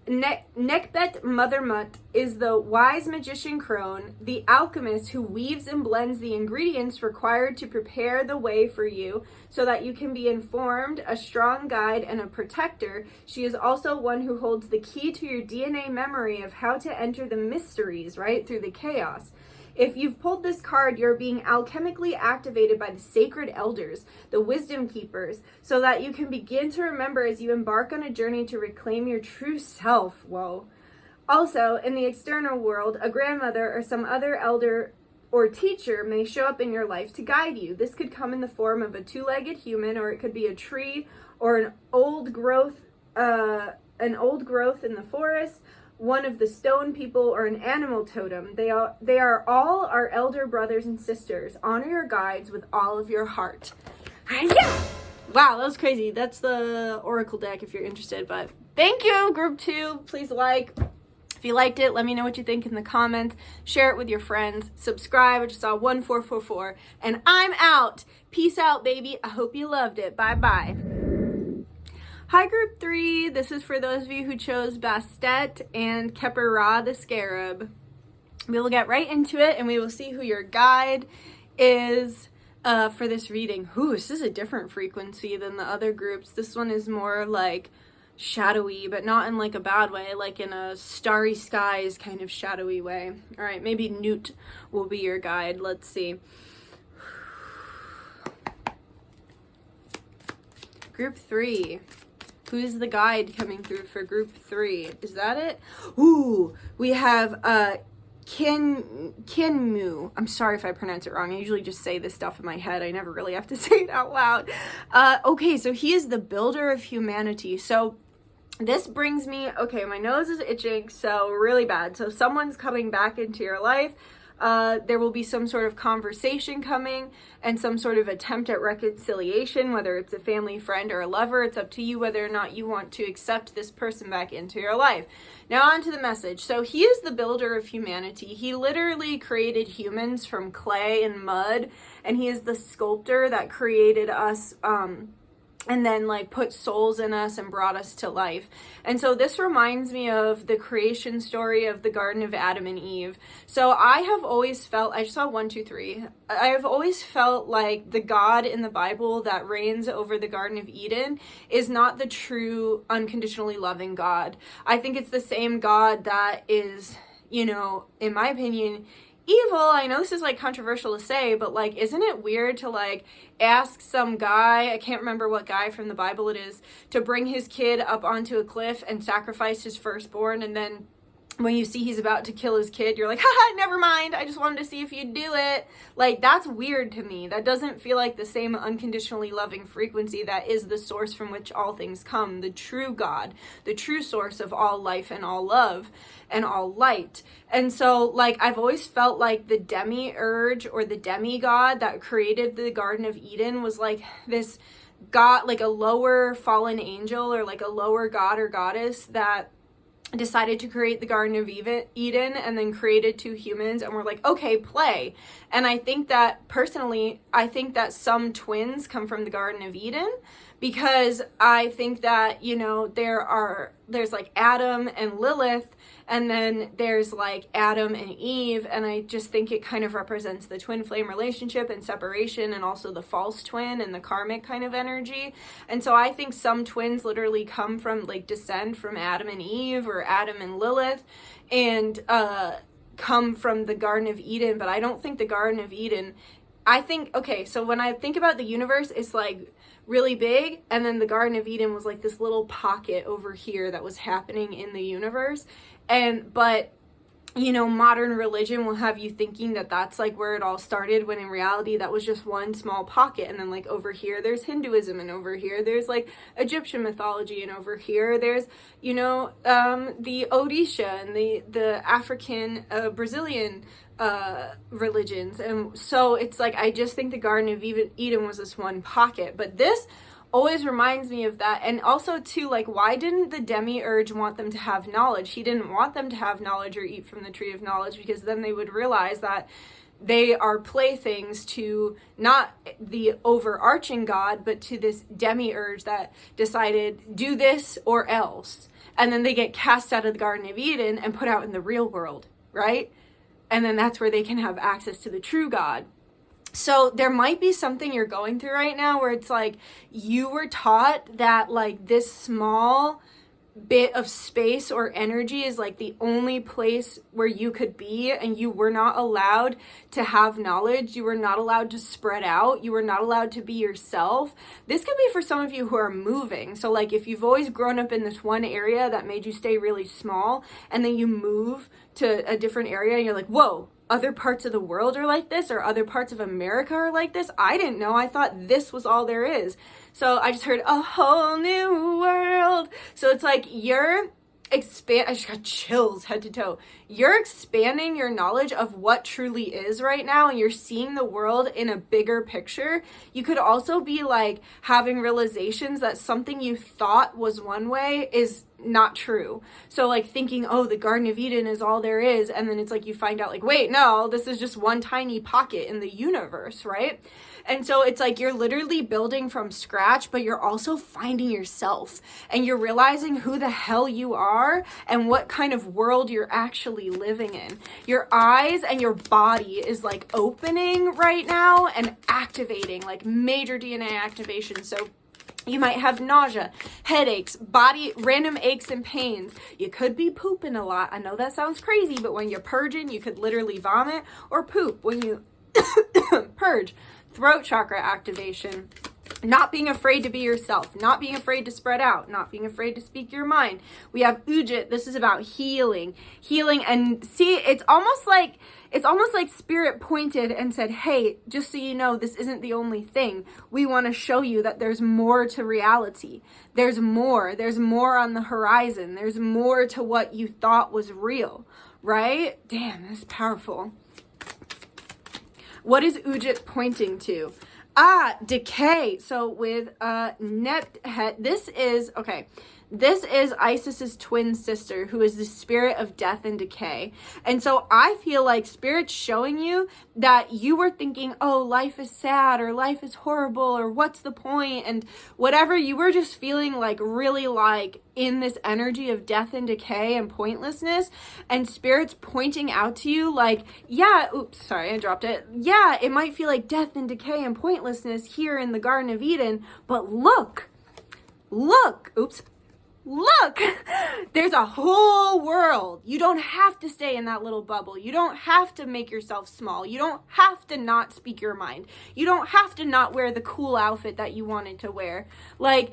S1: Neckbet Mother Mutt is the wise magician crone, the alchemist who weaves and blends the ingredients required to prepare the way for you so that you can be informed, a strong guide, and a protector. She is also one who holds the key to your DNA memory of how to enter the mysteries, right, through the chaos. If you've pulled this card, you're being alchemically activated by the sacred elders, the wisdom keepers, so that you can begin to remember as you embark on a journey to reclaim your true self. Whoa. Also, in the external world, a grandmother or some other elder or teacher may show up in your life to guide you. This could come in the form of a two-legged human, or it could be a tree or an old growth in the forest, one of the stone people, or an animal totem. They are all our elder brothers and sisters. Honor your guides with all of your heart. Yeah! Wow, that was crazy. That's the Oracle deck if you're interested. But thank you, group 2. Please like. If you liked it, let me know what you think in the comments. Share it with your friends. Subscribe. I just saw 1444. And I'm out. Peace out, baby. I hope you loved it. Bye-bye. Hi, group 3. This is for those of you who chose Bastet and Keper the Scarab. We will get right into it, and we will see who your guide is for this reading. Ooh, this is a different frequency than the other groups. This one is more like shadowy, but not in like a bad way, like in a starry skies kind of shadowy way. All right, maybe Newt will be your guide. Let's see. Group 3. Who's the guide coming through for group 3? Is that it? Ooh, we have Kinmu. I'm sorry if I pronounce it wrong. I usually just say this stuff in my head. I never really have to say it out loud. Okay, so he is the builder of humanity. So this brings me, okay, my nose is itching, so really bad. So someone's coming back into your life. There will be some sort of conversation coming and some sort of attempt at reconciliation, whether it's a family, friend, or a lover. It's up to you whether or not you want to accept this person back into your life. Now on to the message. So he is the builder of humanity. He literally created humans from clay and mud, and he is the sculptor that created us, and then like put souls in us and brought us to life. And so this reminds me of the creation story of the Garden of Adam and Eve. So I have always felt, I just saw 1, 2, 3. I have always felt like the God in the Bible that reigns over the Garden of Eden is not the true unconditionally loving God. I think it's the same God that is, you know, in my opinion, evil. I know this is like controversial to say, but like, isn't it weird to like ask some guy, I can't remember what guy from the Bible it is, to bring his kid up onto a cliff and sacrifice his firstborn, and then when you see he's about to kill his kid, you're like, haha, never mind, I just wanted to see if you'd do it. Like, that's weird to me. That doesn't feel like the same unconditionally loving frequency that is the source from which all things come, the true God, the true source of all life and all love and all light. And so, like, I've always felt like the demiurge or the demigod that created the Garden of Eden was like this God, like a lower fallen angel or like a lower god or goddess that decided to create the Garden of Eden and then created 2 humans and we're like, okay, play. And I think that personally, I think that some twins come from the Garden of Eden, because I think that, you know, there's like Adam and Lilith, and then there's like Adam and Eve, and I just think it kind of represents the twin flame relationship and separation, and also the false twin and the karmic kind of energy. And so I think some twins literally come from, like, descend from Adam and Eve or Adam and Lilith, and come from the Garden of Eden. But I don't think the Garden of Eden, I think, okay, so when I think about the universe, it's like really big, and then the Garden of Eden was like this little pocket over here that was happening in the universe. But you know, modern religion will have you thinking that that's like where it all started, when in reality that was just one small pocket. And then like over here there's Hinduism, and over here there's like Egyptian mythology, and over here there's, you know, the Odisha and the African Brazilian religions. And so it's like, I just think the Garden of Eden was this one pocket. But this always reminds me of that. And also too, like, why didn't the demiurge want them to have knowledge? He didn't want them to have knowledge or eat from the tree of knowledge, because then they would realize that they are playthings to not the overarching God, but to this demiurge that decided do this or else. And then they get cast out of the Garden of Eden and put out in the real world, right? And then that's where they can have access to the true God. So there might be something you're going through right now where it's like you were taught that like this small bit of space or energy is like the only place where you could be, and you were not allowed to have knowledge. You were not allowed to spread out. You were not allowed to be yourself. This could be for some of you who are moving. So like if you've always grown up in this one area that made you stay really small, and then you move to a different area and you're like, whoa, other parts of the world are like this, or other parts of America are like this. I didn't know. I thought this was all there is. So I just heard a whole new world. So it's like I just got chills head to toe. You're expanding your knowledge of what truly is right now, and you're seeing the world in a bigger picture. You could also be like having realizations that something you thought was one way is not true. So like thinking, oh, the Garden of Eden is all there is, and then it's like you find out like, wait, no, this is just one tiny pocket in the universe, right? And so it's like you're literally building from scratch, but you're also finding yourself, and you're realizing who the hell you are and what kind of world you're actually living in. Your eyes and your body is like opening right now and activating, like major DNA activation. So you might have nausea, headaches, random aches and pains. You could be pooping a lot. I know that sounds crazy, but when you're purging, you could literally vomit or poop when you purge. Throat chakra activation. Not being afraid to be yourself, not being afraid to spread out, not being afraid to speak your mind. We have Ujit. This is about healing, and see, it's almost like Spirit pointed and said, hey, just so you know, this isn't the only thing. We want to show you that there's more to reality. There's more on the horizon. There's more to what you thought was real, right? Damn, that's powerful. What is Ujit pointing to? Decay. So with Nephet, this is Isis's twin sister, who is the spirit of death and decay. And so I feel like Spirit's showing you that you were thinking, oh, life is sad, or life is horrible, or what's the point, and whatever. You were just feeling like really like in this energy of death and decay and pointlessness, and Spirit's pointing out to you like, yeah, oops, sorry, I dropped it. Yeah, it might feel like death and decay and pointlessness here in the Garden of Eden, but look, oops, look, there's a whole world. You don't have to stay in that little bubble. You don't have to make yourself small. You don't have to not speak your mind. You don't have to not wear the cool outfit that you wanted to wear. Like,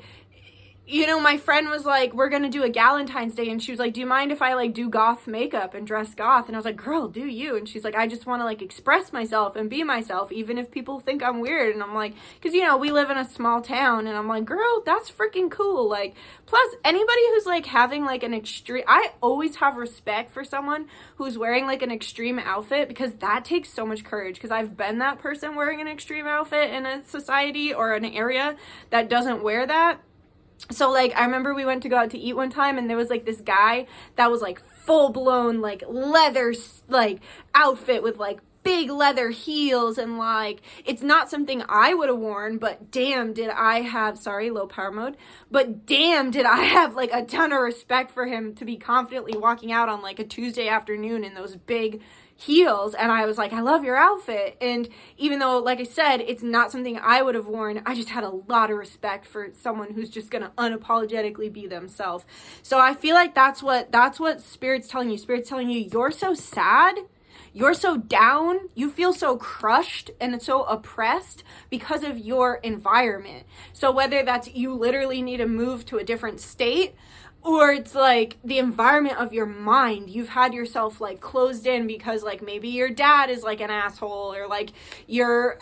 S1: you know, my friend was like, we're going to do a Galentine's Day. And she was like, do you mind if I like do goth makeup and dress goth? And I was like, girl, do you? And she's like, I just want to like express myself and be myself, even if people think I'm weird. And I'm like, cause you know, we live in a small town, and I'm like, girl, that's freaking cool. Like, plus anybody who's like having like an extreme, I always have respect for someone who's wearing like an extreme outfit, because that takes so much courage. Cause I've been that person wearing an extreme outfit in a society or an area that doesn't wear that. So, like, I remember we went to go out to eat one time, and there was, like, this guy that was, like, full-blown, like, leather, like, outfit with, like, big leather heels, and, like, it's not something I would have worn, but damn, did I have, sorry, low power mode, but damn, did I have, like, a ton of respect for him to be confidently walking out on, like, a Tuesday afternoon in those big heels. And I was like, I love your outfit. And even though, like I said, it's not something I would have worn, I just had a lot of respect for someone who's just gonna unapologetically be themselves. So I feel like that's what Spirit's telling you. Spirit's telling you, you're so sad, you're so down, you feel so crushed and so oppressed because of your environment. So whether that's you literally need to move to a different state, or it's like the environment of your mind. You've had yourself like closed in because like maybe your dad is like an asshole, or like your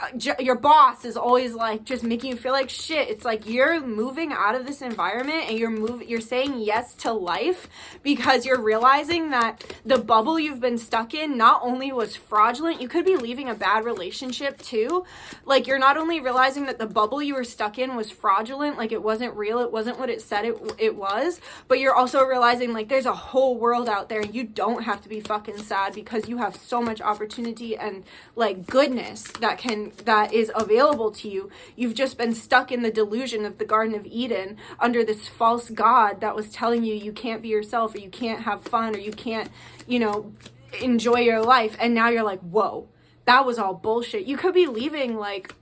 S1: boss is always like just making you feel like shit. It's like you're moving out of this environment, and you're saying yes to life because you're realizing that the bubble you've been stuck in not only was fraudulent, you could be leaving a bad relationship too. Like, you're not only realizing that the bubble you were stuck in was fraudulent, like it wasn't real, it wasn't what it said it was, but you're also realizing like there's a whole world out there, and you don't have to be fucking sad because you have so much opportunity and like goodness that is available to you. You've just been stuck in the delusion of the Garden of Eden under this false god that was telling you can't be yourself, or you can't have fun, or you can't, you know, enjoy your life. And now you're like, whoa, that was all bullshit. You could be leaving like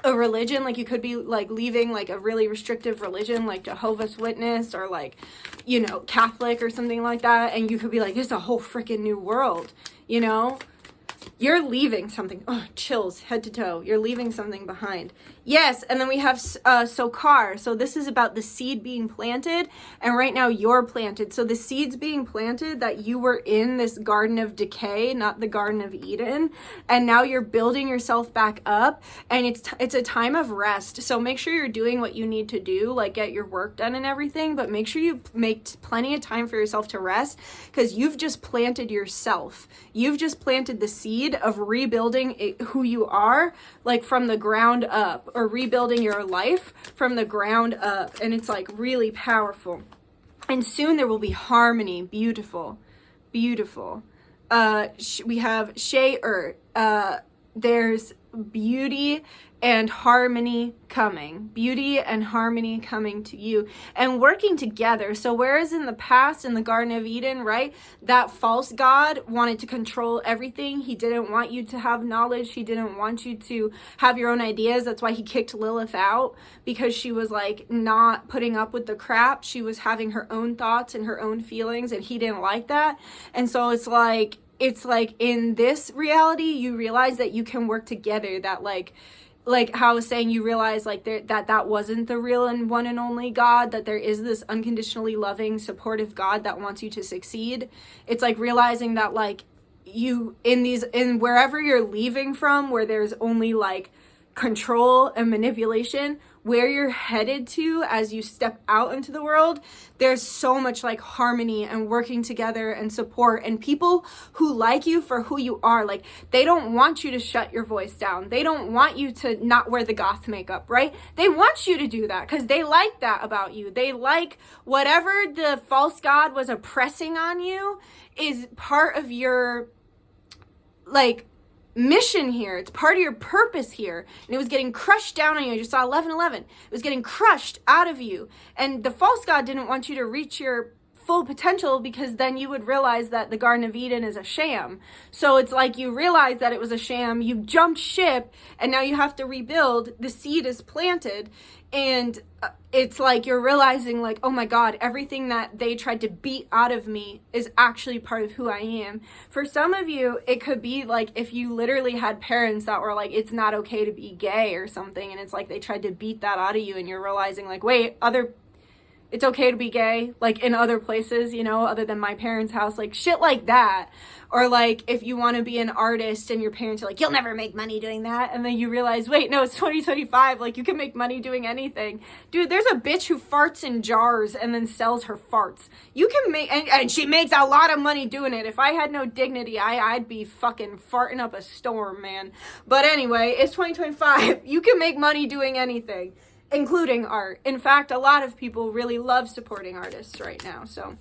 S1: a religion, like you could be like leaving like a really restrictive religion like Jehovah's Witness, or like, you know, Catholic or something like that, and you could be like, this is a whole freaking new world, you know? You're leaving something. Oh, chills head to toe. You're leaving something behind. Yes, and then we have Sokar. So this is about the seed being planted, and right now you're planted. So the seed's being planted that you were in this garden of decay, not the Garden of Eden, and now you're building yourself back up, and it's a time of rest. So make sure you're doing what you need to do, like get your work done and everything, but make sure you make plenty of time for yourself to rest, because you've just planted yourself. You've just planted the seed of rebuilding who you are, like from the ground up, or rebuilding your life from the ground up. And it's like really powerful. And soon there will be harmony. Beautiful. Beautiful. We have Shea-er. There's beauty and harmony coming. Beauty and harmony coming to you and working together. So whereas in the past, in the Garden of Eden, right, that false god wanted to control everything. He didn't want you to have knowledge. He didn't want you to have your own ideas. That's why he kicked Lilith out, because she was like not putting up with the crap. She was having her own thoughts and her own feelings, and he didn't like that. And so it's like in this reality, you realize that you can work together, that like like how I was saying, you realize like that wasn't the real and one and only God, that there is this unconditionally loving, supportive God that wants you to succeed. It's like realizing that like you in wherever you're leaving from, where there's only like control and manipulation, where you're headed to as you step out into the world, there's so much like harmony and working together and support and people who like you for who you are. Like, they don't want you to shut your voice down. They don't want you to not wear the goth makeup, right? They want you to do that because they like that about you. They like whatever the false god was oppressing on you is part of your like mission here. It's part of your purpose here, and it was getting crushed down on you. I just saw 11:11. It was getting crushed out of you, and the false god didn't want you to reach your full potential, because then you would realize that the Garden of Eden is a sham. So it's like you realize that it was a sham, you jumped ship, and now you have to rebuild. The seed is planted, and it's like you're realizing like, oh my God, everything that they tried to beat out of me is actually part of who I am. For some of you, it could be like if you literally had parents that were like, it's not okay to be gay or something, and it's like they tried to beat that out of you, and you're realizing like, wait, it's okay to be gay, like in other places, you know, other than my parents' house, like shit like that. Or like if you want to be an artist and your parents are like, you'll never make money doing that. And then you realize, wait, no, it's 2025. Like, you can make money doing anything. Dude, there's a bitch who farts in jars and then sells her farts. You can make, and she makes a lot of money doing it. If I had no dignity, I'd be fucking farting up a storm, man. But anyway, it's 2025. You can make money doing anything, including art. In fact, a lot of people really love supporting artists right now. So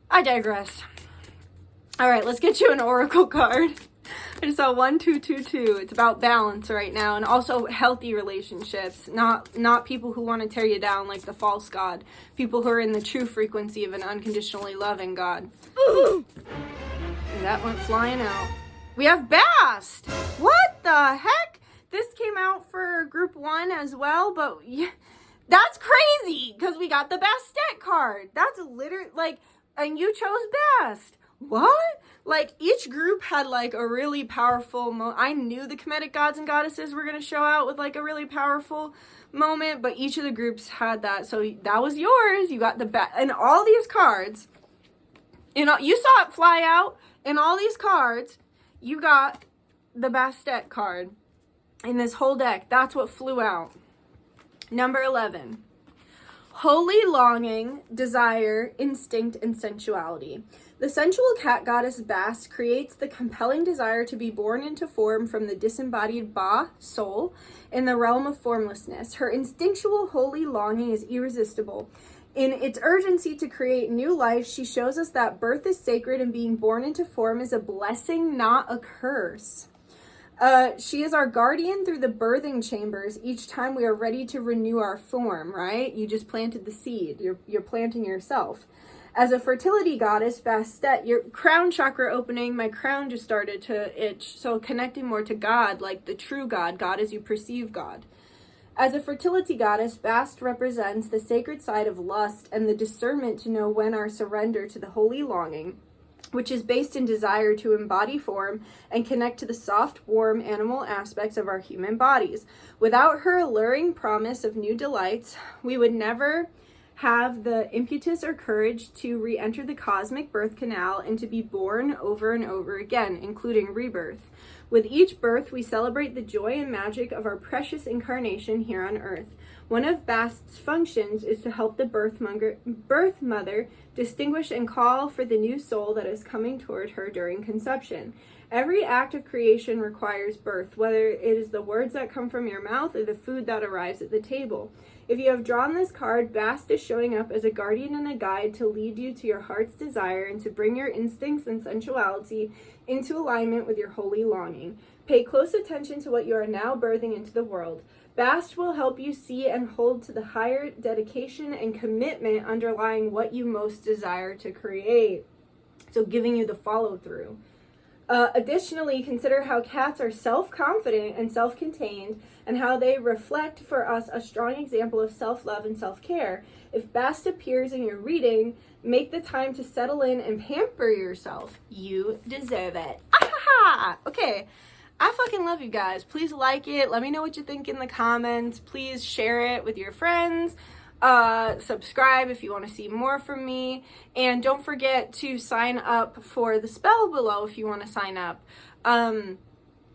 S1: I digress. All right, let's get you an oracle card. I just saw 1222. It's about balance right now, and also healthy relationships, not people who want to tear you down like the false god. People who are in the true frequency of an unconditionally loving God. And that went flying out. We have Bast. What the heck? This came out for group 1 as well, but yeah, that's crazy because we got the Bastet card. That's literally like, and you chose Bast. What? Like, each group had like a really powerful I knew the Kemetic gods and goddesses were going to show out with like a really powerful moment, but each of the groups had that. So that was yours. You got the best. And all these cards, you know, you saw it fly out. In all these cards, you got the Bastet card in this whole deck. That's what flew out. Number 11. Holy longing, desire, instinct, and sensuality. The sensual cat goddess Bast creates the compelling desire to be born into form from the disembodied Ba, soul, in the realm of formlessness. Her instinctual holy longing is irresistible. In its urgency to create new life, she shows us that birth is sacred and being born into form is a blessing, not a curse. She is our guardian through the birthing chambers each time we are ready to renew our form, right? You just planted the seed. You're planting yourself. As a fertility goddess, Bastet, your crown chakra opening, my crown just started to itch. So connecting more to God, like the true God, God as you perceive God. As a fertility goddess, Bast represents the sacred side of lust and the discernment to know when our surrender to the holy longing, which is based in desire to embody form and connect to the soft, warm animal aspects of our human bodies. Without her alluring promise of new delights, we would never have the impetus or courage to re-enter the cosmic birth canal and to be born over and over again, including rebirth. With each birth, we celebrate the joy and magic of our precious incarnation here on Earth. One of Bast's functions is to help the birth mother distinguish and call for the new soul that is coming toward her during conception. Every act of creation requires birth, whether it is the words that come from your mouth or the food that arrives at the table. If you have drawn this card, Bast is showing up as a guardian and a guide to lead you to your heart's desire and to bring your instincts and sensuality into alignment with your holy longing. Pay close attention to what you are now birthing into the world. Bast will help you see and hold to the higher dedication and commitment underlying what you most desire to create. So giving you the follow through. Additionally, consider how cats are self-confident and self-contained, and how they reflect for us a strong example of self-love and self-care. If Bast appears in your reading, make the time to settle in and pamper yourself. You deserve it. Ah-ha-ha! Okay. I fucking love you guys. Please like it. Let me know what you think in the comments. Please share it with your friends. Subscribe if you want to see more from me. And don't forget to sign up for the spell below if you want to sign up.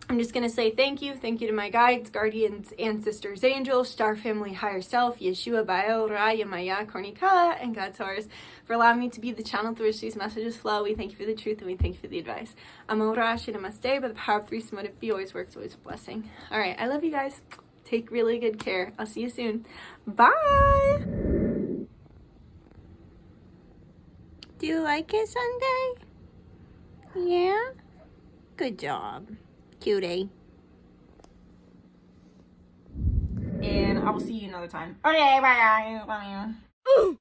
S1: I'm just going to say thank you. Thank you to my guides, guardians, ancestors, angels, star family, higher self, Yeshua, Baal, Raya, Maya, Kornika, and God's Horus for allowing me to be the channel through which these messages flow. We thank you for the truth and we thank you for the advice. Amora, Namaste, by the power of three Samotic, be always works, always a blessing. All right, I love you guys. Take really good care. I'll see you soon. Bye!
S3: Do you like it, Sunday? Yeah? Good job. Cutie.
S1: And I will see you another time. Okay, bye. Love you.